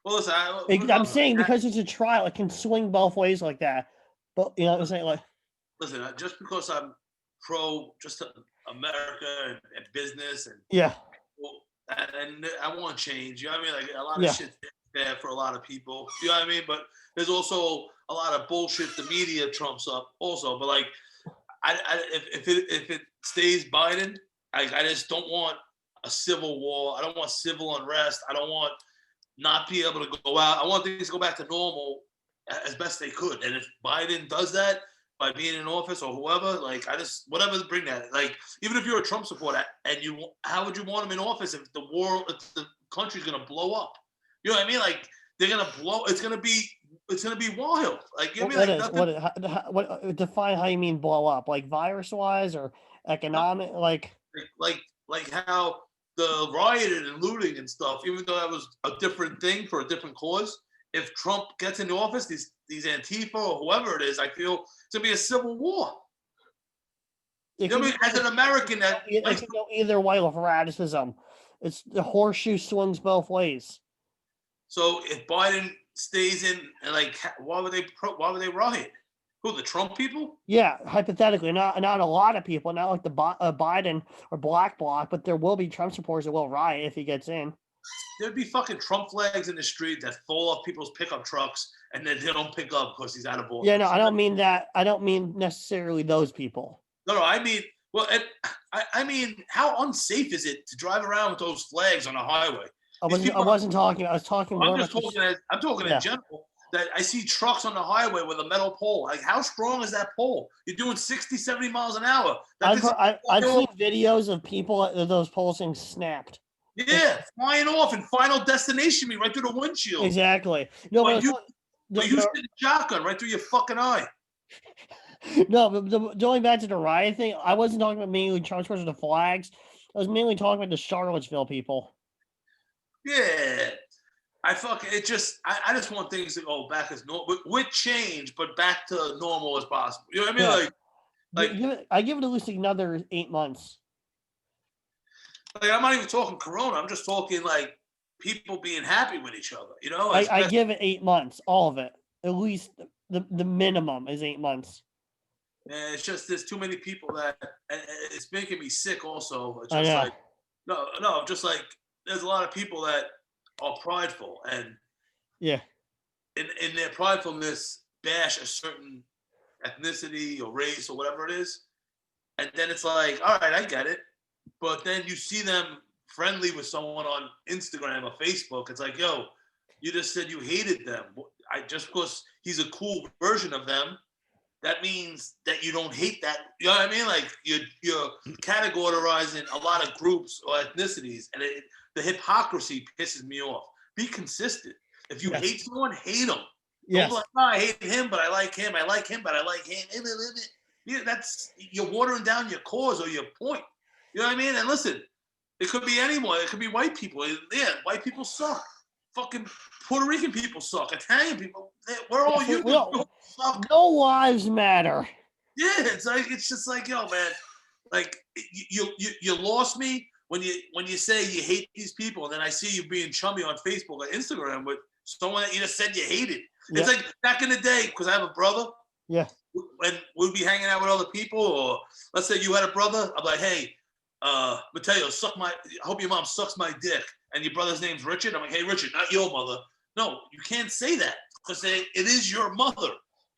Well, listen, I'm saying because it's a trial, it can swing both ways like that. But you know what I'm saying? Listen, just because I'm pro just America and business and yeah, and I want change. You know what I mean? Like a lot of shit there for a lot of people. You know what I mean? But there's also a lot of bullshit the media trumps up also. But like, if it stays Biden, I just don't want a civil war. I don't want civil unrest. I don't want not be able to go out. I want things to go back to normal as best they could. And if Biden does that by being in office or whoever, like whatever to bring that. Like even if you're a Trump supporter and how would you want him in office if the country's gonna blow up? You know what I mean? Like they're gonna blow. It's gonna be wild. Like you know what define how you mean blow up? Like virus wise or economic? Like how the rioting and looting and stuff, even though that was a different thing for a different cause, if Trump gets into office, these Antifa or whoever it is, I feel it's gonna be a civil war. You know what I mean? As an American, it can go either way with radicism. It's the horseshoe swings both ways. So if Biden stays in, like, why would they riot? Who, the Trump people? Yeah, hypothetically, not a lot of people, not like the Biden or Black Bloc, but there will be Trump supporters that will riot if he gets in. There'd be fucking Trump flags in the street that fall off people's pickup trucks, and then they don't pick up because he's out of office. Yeah, no, I don't mean that. I don't mean necessarily those people. No, I mean, well, I mean, how unsafe is it to drive around with those flags on a highway? I wasn't talking. I was talking. I'm talking in general. That I see trucks on the highway with a metal pole. Like, how strong is that pole? You're doing 60, 70 miles an hour. I've seen videos of people at those poles being snapped. Yeah, flying off and Final Destination me right through the windshield. Exactly. No, but you shoot a shotgun right through your fucking eye. No, but going back to the riot thing, I wasn't talking about mainly Trump versus the flags. I was mainly talking about the Charlottesville people. Yeah. I just want things to go back as normal with change, but back to normal as possible. You know what I mean? Yeah. I give it at least another 8 months. Like I'm not even talking Corona. I'm just talking like people being happy with each other. You know? I give it 8 months, all of it. At least the minimum is 8 months. And it's just there's too many people that it's making me sick. Also, it's just like no, just like there's a lot of people that are prideful and in their pridefulness bash a certain ethnicity or race or whatever it is, and then it's like, all right, I get it, but then you see them friendly with someone on Instagram or Facebook. It's like, yo, you just said you hated them. Just because he's a cool version of them that means that you don't hate that. You know what I mean? Like you're categorizing a lot of groups or ethnicities, and the hypocrisy pisses me off. Be consistent. If you hate someone, hate them. Don't be like, oh, I hate him, but I like him. I like him, but I like him. Yeah, you're watering down your cause or your point. You know what I mean? And listen, it could be anyone. It could be white people. Yeah, white people suck. Fucking Puerto Rican people suck. Italian people, we're all you. No lives matter. Yeah, it's just like, yo, man, like you lost me when you say you hate these people, and then I see you being chummy on Facebook or Instagram with someone that you just said you hated. It's like back in the day, because I have a brother. Yeah. When we'd be hanging out with other people, or let's say you had a brother, I'm like, hey, Mateo, I hope your mom sucks my dick. And your brother's name's Richard. I'm like, hey, Richard, not your mother. No, you can't say that because it is your mother.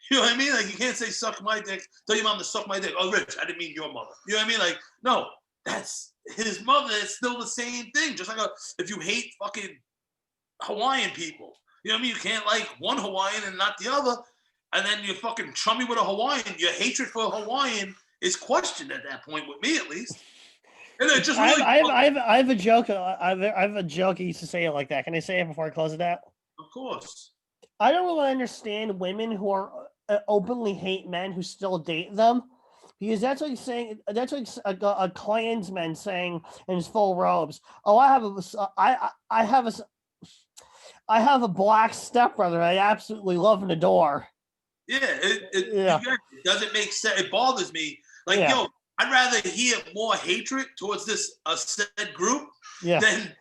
You know what I mean? Like, you can't say suck my dick. Tell your mom to suck my dick. Oh, Rich, I didn't mean your mother. You know what I mean? Like, no, that's his mother. It's still the same thing. Just like if you hate fucking Hawaiian people, you know what I mean? You can't like one Hawaiian and not the other. And then you're fucking chummy with a Hawaiian. Your hatred for a Hawaiian is questioned at that point, with me at least. And it just really. I have a joke. I have a joke. I used to say it like that. Can I say it before I close it out? Of course. I don't really understand women who are openly hate men who still date them, because that's like saying that's like a Klansman saying in his full robes, "Oh, I have a black stepbrother I absolutely love and adore." Yeah, it doesn't make sense. It bothers me. Like, yo, I'd rather hear more hatred towards this said group than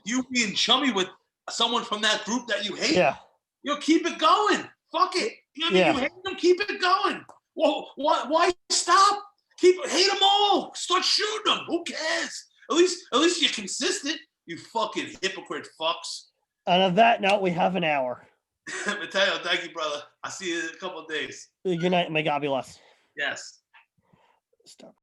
you being chummy with someone from that group that you hate. Yeah. Yo, keep it going. Fuck it. You know what I mean? You hate them, keep it going. Well, why stop? Hate them all. Start shooting them. Who cares? At least you're consistent. You fucking hypocrite fucks. And on that note, we have an hour. Mateo, thank you, brother. I'll see you in a couple of days. Good night. May God bless. Yes. Stop.